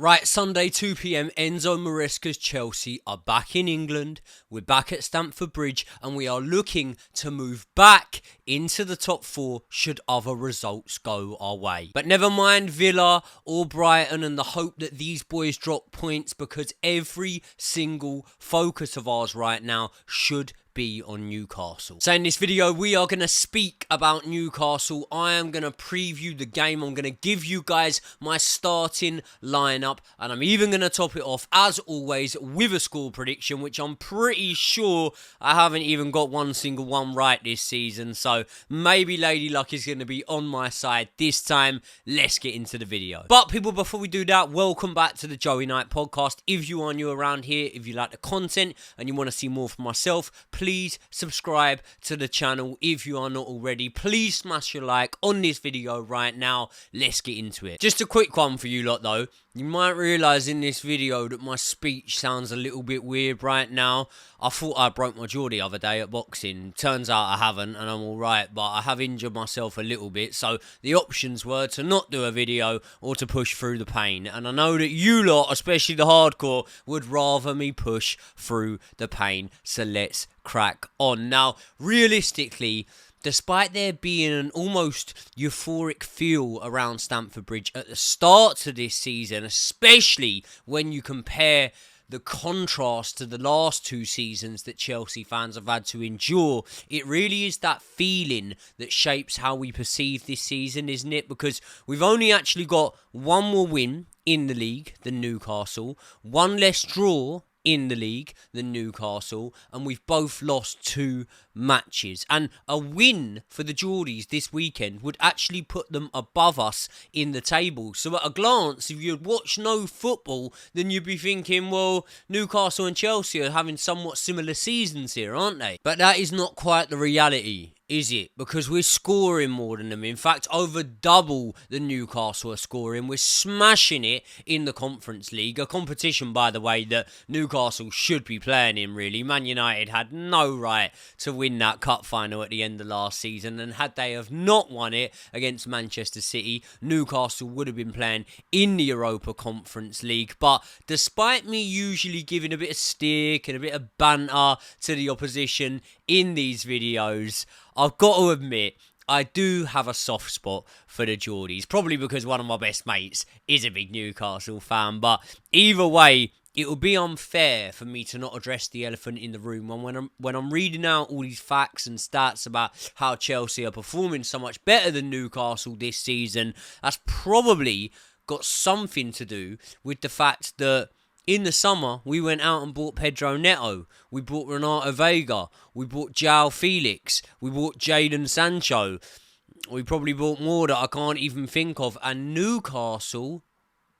Right, Sunday 2 p.m, Enzo Maresca's Chelsea are back in England. We're back at Stamford Bridge and we are looking to move back into the top four should other results go our way. But never mind Villa or Brighton and the hope that these boys drop points, because every single focus of ours right now should be on Newcastle. So in this video we are going to speak about Newcastle. I am going to preview the game. I'm going to give you guys my starting lineup, and I'm even going to top it off as always with a score prediction, which I'm pretty sure I haven't even got one single one right this season, so maybe Lady Luck is going to be on my side this time. Let's get into the video. But people, before we do that, welcome back to the Joey Knight podcast. If you are new around here, if you like the content and you want to see more from myself, please subscribe to the channel if you are not already. Please smash your like on this video right now. Let's get into it. Just a quick one for you lot though. You might realise in this video that my speech sounds a little bit weird right now. I thought I broke my jaw the other day at boxing. Turns out I haven't and I'm alright, but I have injured myself a little bit. So the options were to not do a video or to push through the pain. And I know that you lot, especially the hardcore, would rather me push through the pain. So let's crack on. Now, realistically, despite there being an almost euphoric feel around Stamford Bridge at the start of this season, especially when you compare the contrast to the last two seasons that Chelsea fans have had to endure, it really is that feeling that shapes how we perceive this season, isn't it? Because we've only actually got one more win in the league than Newcastle, one less draw in the league than Newcastle, and we've both lost 2 matches. And a win for the Geordies this weekend would actually put them above us in the table. So at a glance, if you'd watch no football, then you'd be thinking, well, Newcastle and Chelsea are having somewhat similar seasons here, aren't they? But that is not quite the reality, is it? Because we're scoring more than them. In fact, over double the Newcastle are scoring. We're smashing it in the Conference League, a competition, by the way, that Newcastle should be playing in, really. Man United had no right to win that cup final at the end of last season, and had they have not won it against Manchester City, Newcastle would have been playing in the Europa Conference League. But despite me usually giving a bit of stick and a bit of banter to the opposition in these videos, I've got to admit, I do have a soft spot for the Geordies. Probably because one of my best mates is a big Newcastle fan. But either way, it would be unfair for me to not address the elephant in the room. And when I'm reading out all these facts and stats about how Chelsea are performing so much better than Newcastle this season, that's probably got something to do with the fact that in the summer, we went out and bought Pedro Neto. We bought Renato Vega. We bought João Felix. We bought Jadon Sancho. We probably bought more that I can't even think of. And Newcastle,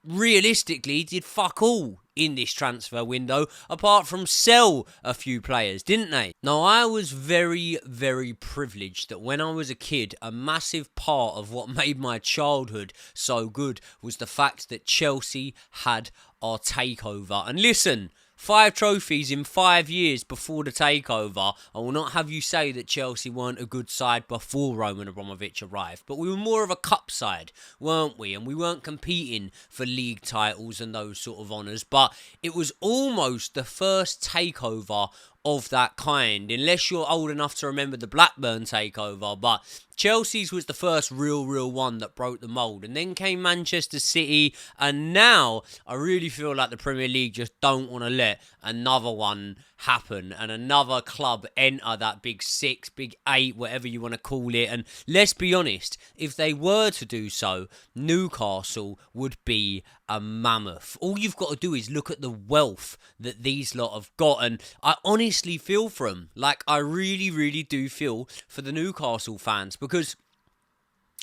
realistically, did fuck all in this transfer window, apart from sell a few players, didn't they? Now, I was very, very privileged that when I was a kid, a massive part of what made my childhood so good was the fact that Chelsea had our takeover. And listen, 5 trophies in 5 years before the takeover. I will not have you say that Chelsea weren't a good side before Roman Abramovich arrived. But we were more of a cup side, weren't we? And we weren't competing for league titles and those sort of honours. But it was almost the first takeover of that kind, unless you're old enough to remember the Blackburn takeover. But Chelsea's was the first real one that broke the mould. And then came Manchester City. And now I really feel like the Premier League just don't want to let another one happen and another club enter that big 6, big 8, whatever you want to call it. And let's be honest, if they were to do so, Newcastle would be a mammoth. All you've got to do is look at the wealth that these lot have got, and I honestly feel for them. Like, I really do feel for the Newcastle fans, because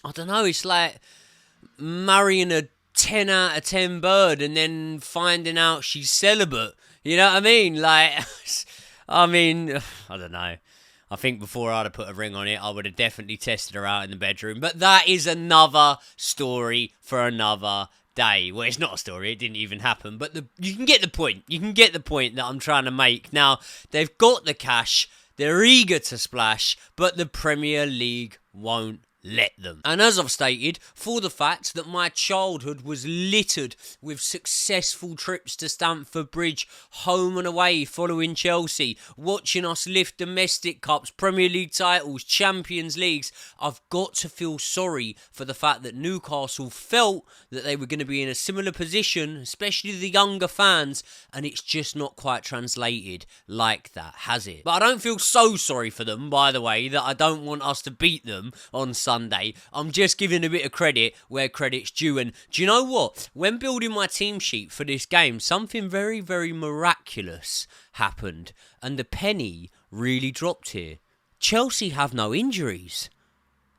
I don't know, it's like marrying a 10 out of 10 bird and then finding out she's celibate. You know what I mean? Like, I don't know. I think before I'd have put a ring on it, I would have definitely tested her out in the bedroom. But that is another story for another day. Well, it's not a story. It didn't even happen. But you can get the point. You can get the point that I'm trying to make. Now, they've got the cash. They're eager to splash. But the Premier League won't let them. And as I've stated, for the fact that my childhood was littered with successful trips to Stamford Bridge, home and away following Chelsea, watching us lift domestic cups, Premier League titles, Champions Leagues, I've got to feel sorry for the fact that Newcastle felt that they were going to be in a similar position, especially the younger fans, and it's just not quite translated like that, has it? But I don't feel so sorry for them, by the way, that I don't want us to beat them on Sunday. I'm just giving a bit of credit where credit's due. And do you know what? When building my team sheet for this game, something very, very miraculous happened, and the penny really dropped here. Chelsea have no injuries.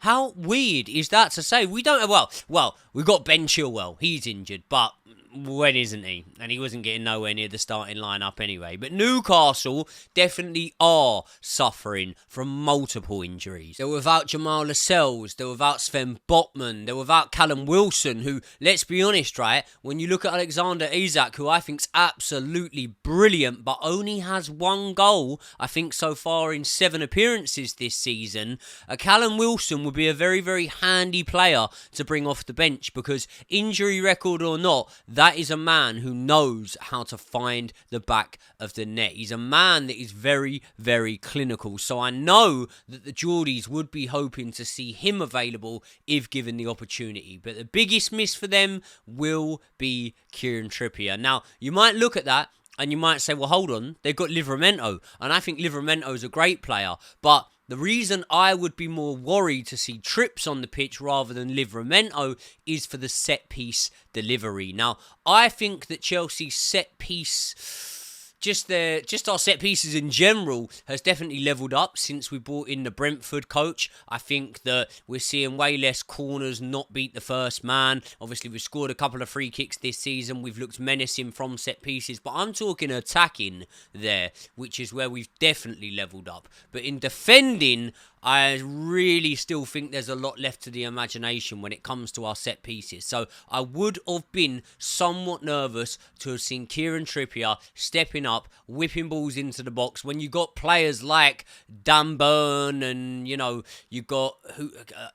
How weird is that to say? We don't... Well, we've got Ben Chilwell. He's injured, but when isn't he? And he wasn't getting nowhere near the starting lineup anyway. But Newcastle definitely are suffering from multiple injuries. They're without Jamal Lascelles. They're without Sven Botman. They're without Callum Wilson, who, let's be honest, right? When you look at Alexander Isak, who I think's absolutely brilliant, but only has one goal, I think, so far in 7 appearances this season, Callum Wilson would be a very, very handy player to bring off the bench, because injury record or not, that is a man who knows how to find the back of the net. He's a man that is very, very clinical. So I know that the Geordies would be hoping to see him available if given the opportunity. But the biggest miss for them will be Kieran Trippier. Now, you might look at that and you might say, well, hold on, they've got Livramento. And I think Livramento is a great player. But the reason I would be more worried to see Trips on the pitch rather than Livramento is for the set-piece delivery. Now, I think that Chelsea's set-piece... Just our set pieces in general has definitely levelled up since we brought in the Brentford coach. I think that we're seeing way less corners not beat the first man. Obviously, we've scored a couple of free kicks this season. We've looked menacing from set pieces. But I'm talking attacking there, which is where we've definitely levelled up. But in defending, I really still think there's a lot left to the imagination when it comes to our set pieces. So I would have been somewhat nervous to have seen Kieran Trippier stepping up, whipping balls into the box. When you got players like Dan Burn and, you got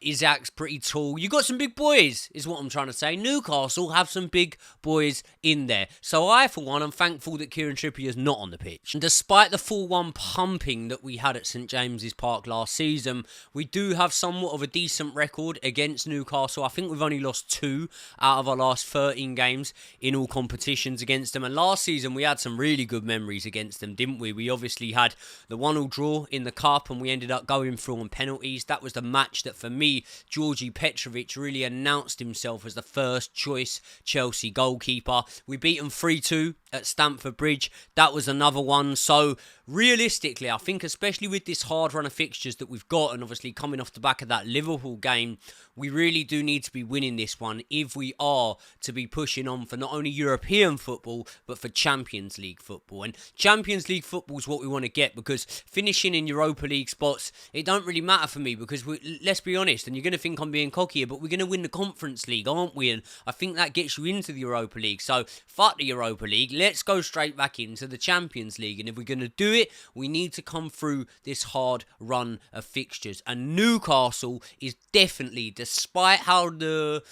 Isak's pretty tall. You got some big boys, is what I'm trying to say. Newcastle have some big boys in there. So I, for one, am thankful that Kieran Trippier is not on the pitch. And despite the 4-1 pumping that we had at St James's Park last season, we do have somewhat of a decent record against Newcastle. I think we've only lost 2 out of our last 13 games in all competitions against them. And last season, we had some really good memories against them, didn't we? We obviously had the 1-1 draw in the Cup and we ended up going through on penalties. That was the match that, for me, Georgi Petrovic really announced himself as the first choice Chelsea goalkeeper. We beat them 3-2 at Stamford Bridge. That was another one. So realistically, I think especially with this hard run of fixtures that we've got, and obviously coming off the back of that Liverpool game, we really do need to be winning this one if we are to be pushing on for not only European football, but for Champions League football. And Champions League football is what we want to get, because finishing in Europa League spots, it don't really matter for me, because let's be honest, and you're going to think I'm being cocky here, but we're going to win the Conference League, aren't we? And I think that gets you into the Europa League. So fuck the Europa League. Let's go straight back into the Champions League. And if we're going to do it, we need to come through this hard run of fixtures. And Newcastle is definitely, despite how the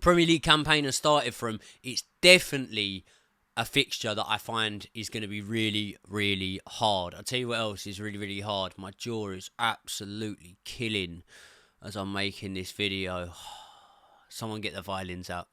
Premier League campaign has started for them, it's definitely a fixture that I find is going to be really, really hard. I'll tell you what else is really, really hard. My jaw is absolutely killing as I'm making this video. Someone get the violins out.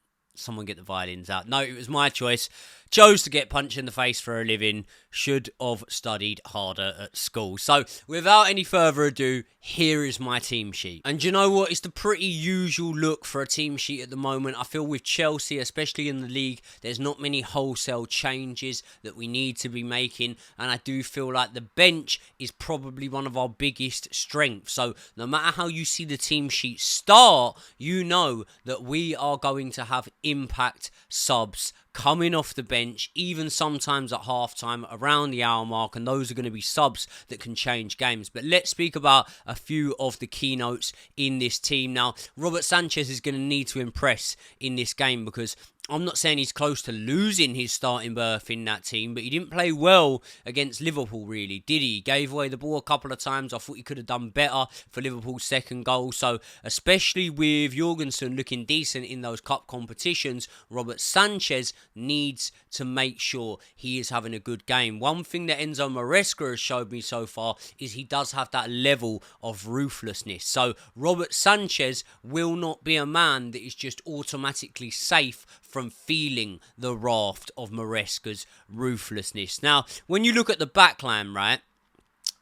No, it was my choice. Chose to get punched in the face for a living. Should have studied harder at school. So, without any further ado, here is my team sheet. And you know what? It's the pretty usual look for a team sheet at the moment. I feel with Chelsea, especially in the league, there's not many wholesale changes that we need to be making. And I do feel like the bench is probably one of our biggest strengths. So, no matter how you see the team sheet start, you know that we are going to have impact subs coming off the bench, even sometimes at halftime, around the hour mark, and those are going to be subs that can change games. But let's speak about a few of the keynotes in this team. Now, Robert Sanchez is going to need to impress in this game, because I'm not saying he's close to losing his starting berth in that team, but he didn't play well against Liverpool, really, did he? He gave away the ball a couple of times. I thought he could have done better for Liverpool's second goal. So, especially with Jorgensen looking decent in those cup competitions, Robert Sanchez needs to make sure he is having a good game. One thing that Enzo Maresca has showed me so far is he does have that level of ruthlessness. So, Robert Sanchez will not be a man that is just automatically safe from feeling the raft of Maresca's ruthlessness. Now, when you look at the backline, right,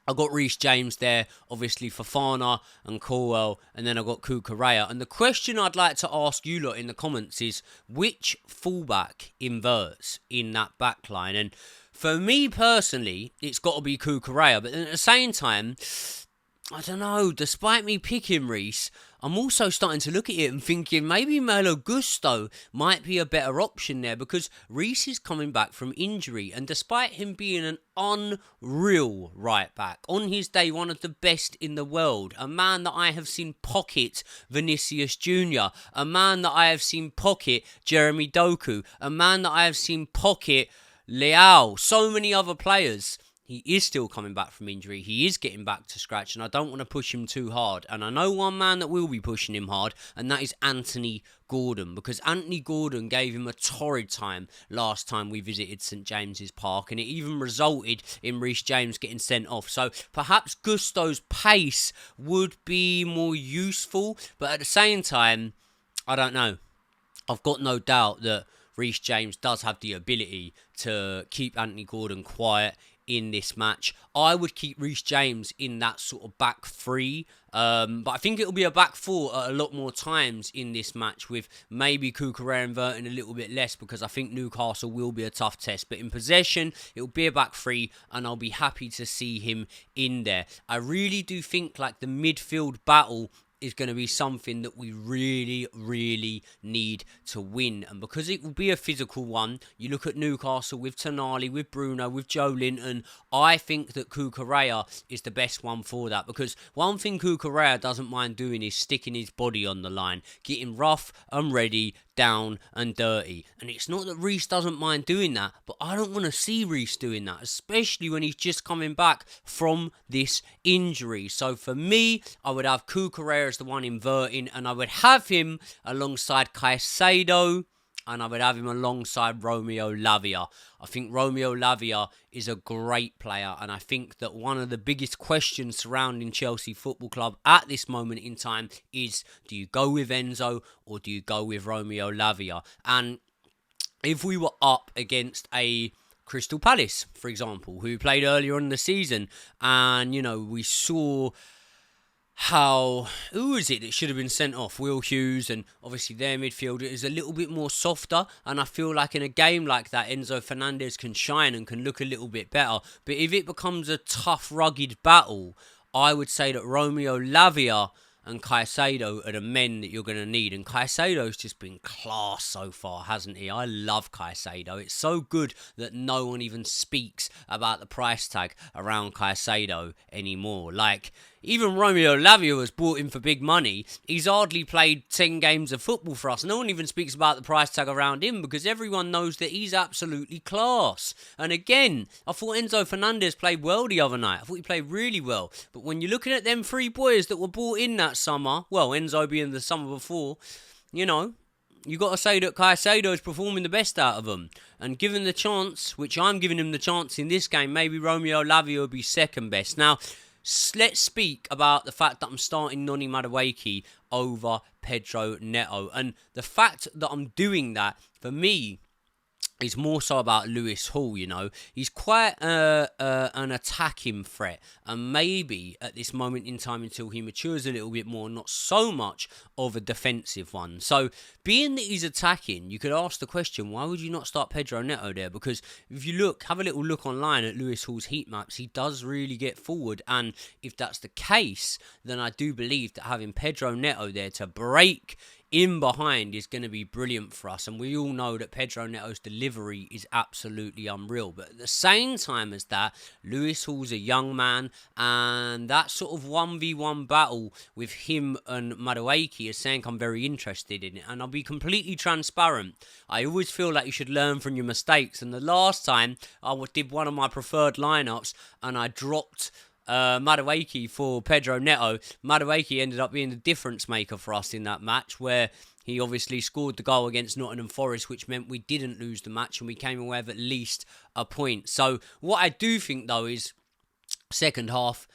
I got Reece James there, obviously Fofana and Colwell, and then I got Cucurella. And the question I'd like to ask you lot in the comments is, which fullback inverts in that backline? And for me personally, it's got to be Cucurella. But at the same time, I don't know, despite me picking Reece, I'm also starting to look at it and thinking maybe Malo Gusto might be a better option there, because Reece is coming back from injury, and despite him being an unreal right back, on his day one of the best in the world, a man that I have seen pocket Vinicius Jr., a man that I have seen pocket Jeremy Doku, a man that I have seen pocket Leao, so many other players. He is still coming back from injury. He is getting back to scratch, and I don't want to push him too hard. And I know one man that will be pushing him hard, and that is Anthony Gordon, because Anthony Gordon gave him a torrid time last time we visited St James's Park, and it even resulted in Reece James getting sent off. So perhaps Gusto's pace would be more useful, but at the same time, I don't know. I've got no doubt that Reece James does have the ability to keep Anthony Gordon quiet in this match. I would keep Reece James in that sort of back three, but I think it'll be a back four at a lot more times in this match, with maybe Cucurella inverting a little bit less, because I think Newcastle will be a tough test. But in possession, it'll be a back three, and I'll be happy to see him in there. I really do think like the midfield battle is going to be something that we really, really need to win. And because it will be a physical one, you look at Newcastle with Tonali, with Bruno, with Joe Linton, I think that Cucurella is the best one for that. Because one thing Cucurella doesn't mind doing is sticking his body on the line, getting rough and ready, down and dirty. And it's not that Reece doesn't mind doing that, but I don't want to see Reece doing that, especially when he's just coming back from this injury. So for me, I would have Cucurella as the one inverting, and I would have him alongside Caicedo, and I would have him alongside Romeo Lavia. I think Romeo Lavia is a great player, and I think that one of the biggest questions surrounding Chelsea Football Club at this moment in time is, do you go with Enzo or do you go with Romeo Lavia? And if we were up against a Crystal Palace, for example, who played earlier on in the season, and, you know, we saw who is it that should have been sent off? Will Hughes, and obviously their midfield is a little bit more softer, and I feel like in a game like that, Enzo Fernandez can shine and can look a little bit better. But if it becomes a tough, rugged battle, I would say that Romeo Lavia and Caicedo are the men that you're going to need. And Caicedo's just been class so far, hasn't he? I love Caicedo. It's so good that no one even speaks about the price tag around Caicedo anymore. Like, even Romeo Lavia was bought in for big money. He's hardly played 10 games of football for us. No one even speaks about the price tag around him, because everyone knows that he's absolutely class. And again, I thought Enzo Fernandez played well the other night. I thought he played really well. But when you're looking at them three boys that were bought in that summer, well, Enzo being the summer before, you know, you got to say that Caicedo is performing the best out of them. And given the chance, which I'm giving him the chance in this game, maybe Romeo Lavia will be second best. Now, let's speak about the fact that I'm starting Noni Madueke over Pedro Neto. And the fact that I'm doing that, for me, is more so about Lewis Hall, you know. He's quite an attacking threat, and maybe at this moment in time, until he matures a little bit more, not so much of a defensive one. So, being that he's attacking, you could ask the question, why would you not start Pedro Neto there? Because if you have a little look online at Lewis Hall's heat maps, he does really get forward, and if that's the case, then I do believe that having Pedro Neto there to break in behind is going to be brilliant for us. And we all know that Pedro Neto's delivery is absolutely unreal. But at the same time as that, Lewis Hall's a young man, and that sort of 1v1 battle with him and Madueke is saying I'm very interested in it. And I'll be completely transparent. I always feel like you should learn from your mistakes. And the last time I did one of my preferred lineups and I dropped Madueke for Pedro Neto, Madueke ended up being the difference maker for us in that match, where he obviously scored the goal against Nottingham Forest, which meant we didn't lose the match and we came away with at least a point. So what I do think though is second half,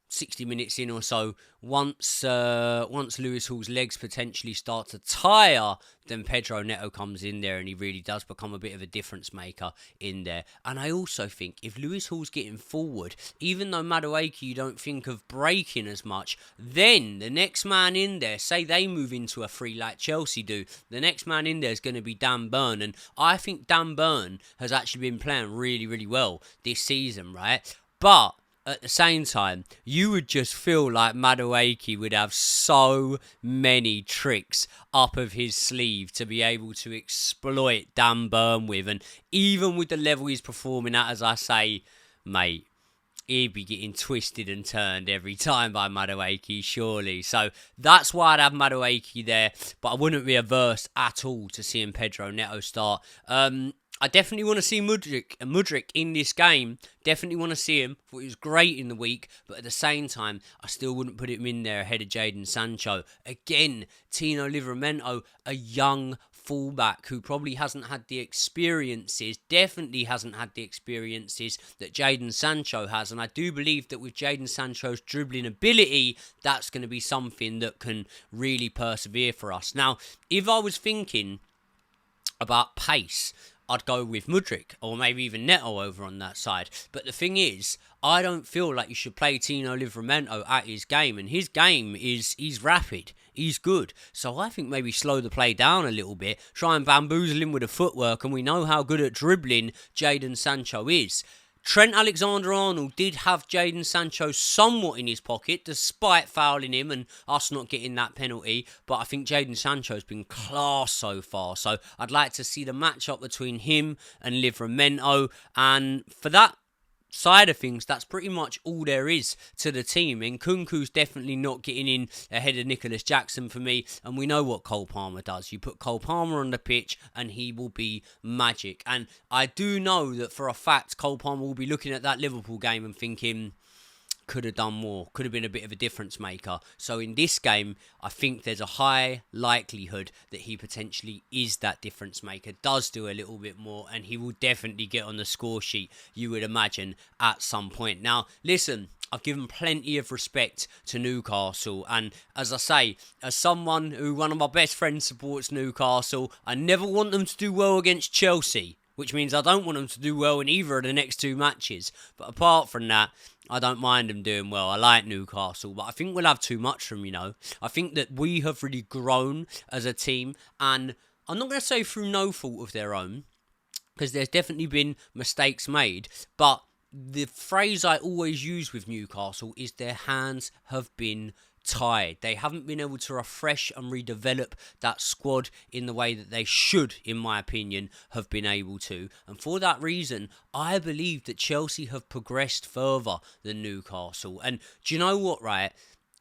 60 minutes in or so, once Lewis Hall's legs potentially start to tire, then Pedro Neto comes in there and he really does become a bit of a difference maker in there. And I also think if Lewis Hall's getting forward, even though Madueke you don't think of breaking as much, then the next man in there, say they move into a free like Chelsea do, the next man in there is going to be Dan Burn. And I think Dan Burn has actually been playing really, really well this season, right? But at the same time, you would just feel like Madueke would have so many tricks up of his sleeve to be able to exploit Dan Burn with. And even with the level he's performing at, as I say, mate, he'd be getting twisted and turned every time by Madueke, surely. So that's why I'd have Madueke there, but I wouldn't be averse at all to seeing Pedro Neto start. I definitely want to see Mudryk in this game. Definitely want to see him. Thought he was great in the week, but at the same time, I still wouldn't put him in there ahead of Jadon Sancho. Again, Tino Livramento, a young fullback who probably hasn't had the experiences, definitely hasn't had the experiences that Jadon Sancho has. And I do believe that with Jadon Sancho's dribbling ability, that's going to be something that can really persevere for us. Now, if I was thinking about pace, I'd go with Mudryk or maybe even Neto over on that side. But the thing is, I don't feel like you should play Tino Livramento at his game. And his game he's rapid. He's good. So I think maybe slow the play down a little bit. Try and bamboozle him with the footwork. And we know how good at dribbling Jadon Sancho is. Trent Alexander-Arnold did have Jadon Sancho somewhat in his pocket, despite fouling him and us not getting that penalty. But I think Jadon Sancho's been class so far. So I'd like to see the match-up between him and Livramento. And for that side of things, that's pretty much all there is to the team. And Nkunku's definitely not getting in ahead of Nicholas Jackson for me, and we know what Cole Palmer does. You put Cole Palmer on the pitch and he will be magic. And I do know that for a fact Cole Palmer will be looking at that Liverpool game and thinking, could have done more, could have been a bit of a difference maker. So in this game, I think there's a high likelihood that he potentially is that difference maker, does do a little bit more, and he will definitely get on the score sheet, you would imagine, at some point. Now, listen, I've given plenty of respect to Newcastle, and as I say, as someone who one of my best friends supports Newcastle, I never want them to do well against Chelsea, which means I don't want them to do well in either of the next two matches. But apart from that, I don't mind them doing well. I like Newcastle, but I think we'll have too much from, I think that we have really grown as a team, and I'm not going to say through no fault of their own, because there's definitely been mistakes made, but the phrase I always use with Newcastle is their hands have been tired. They haven't been able to refresh and redevelop that squad in the way that they should, in my opinion, have been able to. And for that reason, I believe that Chelsea have progressed further than Newcastle. And do you know what, right?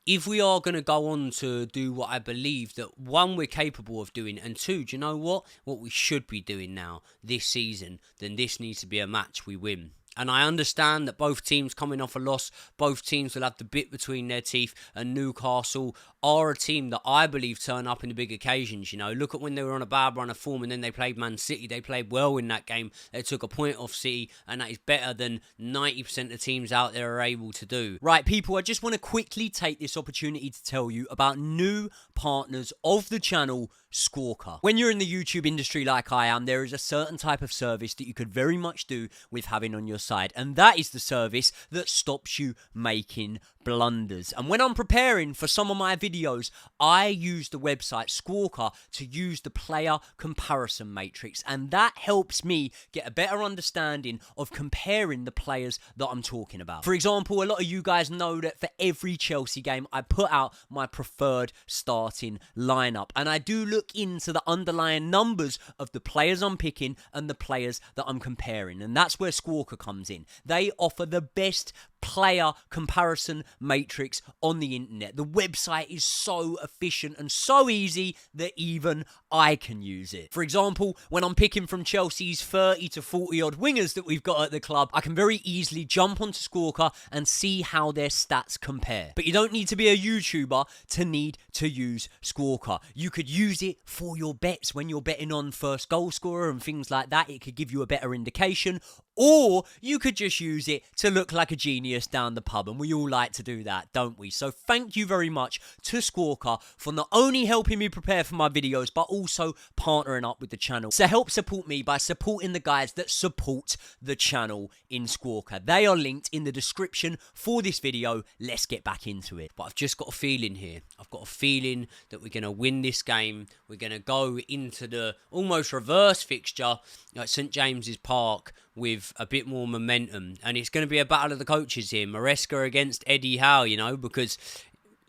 If we are going to go on to do what I believe that, one, we're capable of doing, and two, do you know what we should be doing now this season, then this needs to be a match we win. And I understand that both teams coming off a loss, both teams will have the bit between their teeth, and Newcastle are a team that I believe turn up in the big occasions. Look at when they were on a bad run of form and then they played Man City. They played well in that game. They took a point off City, and that is better than 90% of teams out there are able to do. Right, people, I just want to quickly take this opportunity to tell you about new partners of the channel, squawka. When you're in the YouTube industry like I am, there is a certain type of service that you could very much do with having on your side, and that is the service that stops you making blunders. And when I'm preparing for some of my videos, I use the website Squawka to use the player comparison matrix, and that helps me get a better understanding of comparing the players that I'm talking about. For example, a lot of you guys know that for every Chelsea game, I put out my preferred starting lineup, and I do look into the underlying numbers of the players I'm picking and the players that I'm comparing, and that's where Squawka comes in. They offer the best player comparison matrix on the internet. The website is so efficient and so easy that even I can use it. For example, when I'm picking from Chelsea's 30 to 40 odd wingers that we've got at the club, I can very easily jump onto Squawka and see how their stats compare. But you don't need to be a YouTuber to need to use Squawka. You could use it for your bets when you're betting on first goal scorer and things like that. It could give you a better indication. Or you could just use it to look like a genius down the pub, and we all like to do that, don't we? So thank you very much to Squawka for not only helping me prepare for my videos, but also partnering up with the channel. So help support me by supporting the guys that support the channel in Squawka. They are linked in the description for this video. Let's get back into it. But I've just got a feeling here. I've got a feeling that we're going to win this game. We're going to go into the almost reverse fixture at St James's Park with a bit more momentum, and it's going to be a battle of the coaches here, Maresca against Eddie Howe, you know, because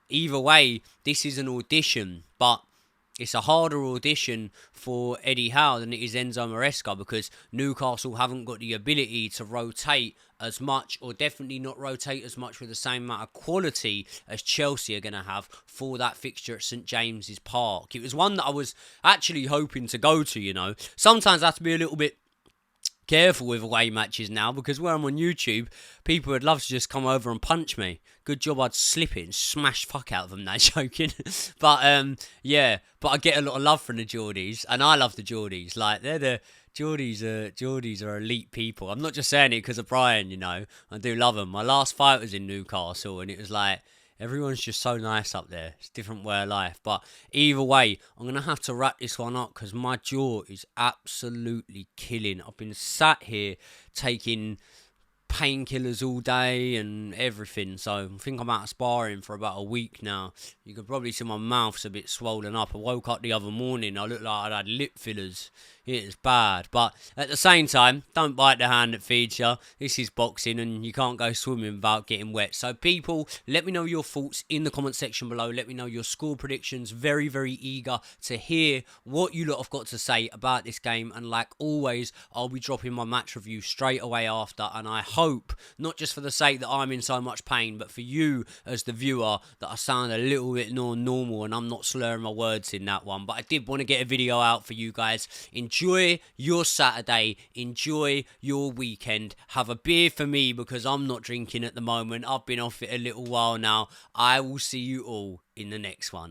either way, this is an audition, but it's a harder audition for Eddie Howe than it is Enzo Maresca, because Newcastle haven't got the ability to rotate as much, or definitely not rotate as much with the same amount of quality as Chelsea are going to have for that fixture at St James's Park. It was one that I was actually hoping to go to, you know. Sometimes I have to be a little bit careful with away matches now, because where I'm on YouTube, people would love to just come over and punch me. Good job I'd slip it and smash fuck out of them. No, joking. But yeah, but I get a lot of love from the Geordies, and I love the Geordies. Like, they're the Geordies are elite people. I'm not just saying it because of Brian, you know. I do love them. My last fight was in Newcastle, and it was like, everyone's just so nice up there. It's a different way of life. But either way, I'm going to have to wrap this one up because my jaw is absolutely killing. I've been sat here taking painkillers all day and everything. So I think I'm out of sparring for about a week now. You could probably see my mouth's a bit swollen up. I woke up the other morning. I looked like I'd had lip fillers. It is bad. But at the same time, don't bite the hand that feeds you. This is boxing, and you can't go swimming without getting wet. So people, let me know your thoughts in the comment section below. Let me know your score predictions. Very, very eager to hear what you lot have got to say about this game. And like always, I'll be dropping my match review straight away after. And I hope, not just for the sake that I'm in so much pain, but for you as the viewer, that I sound a little bit more normal and I'm not slurring my words in that one. But I did want to get a video out for you guys. Enjoy your Saturday. Enjoy your weekend. Have a beer for me because I'm not drinking at the moment. I've been off it a little while now. I will see you all in the next one.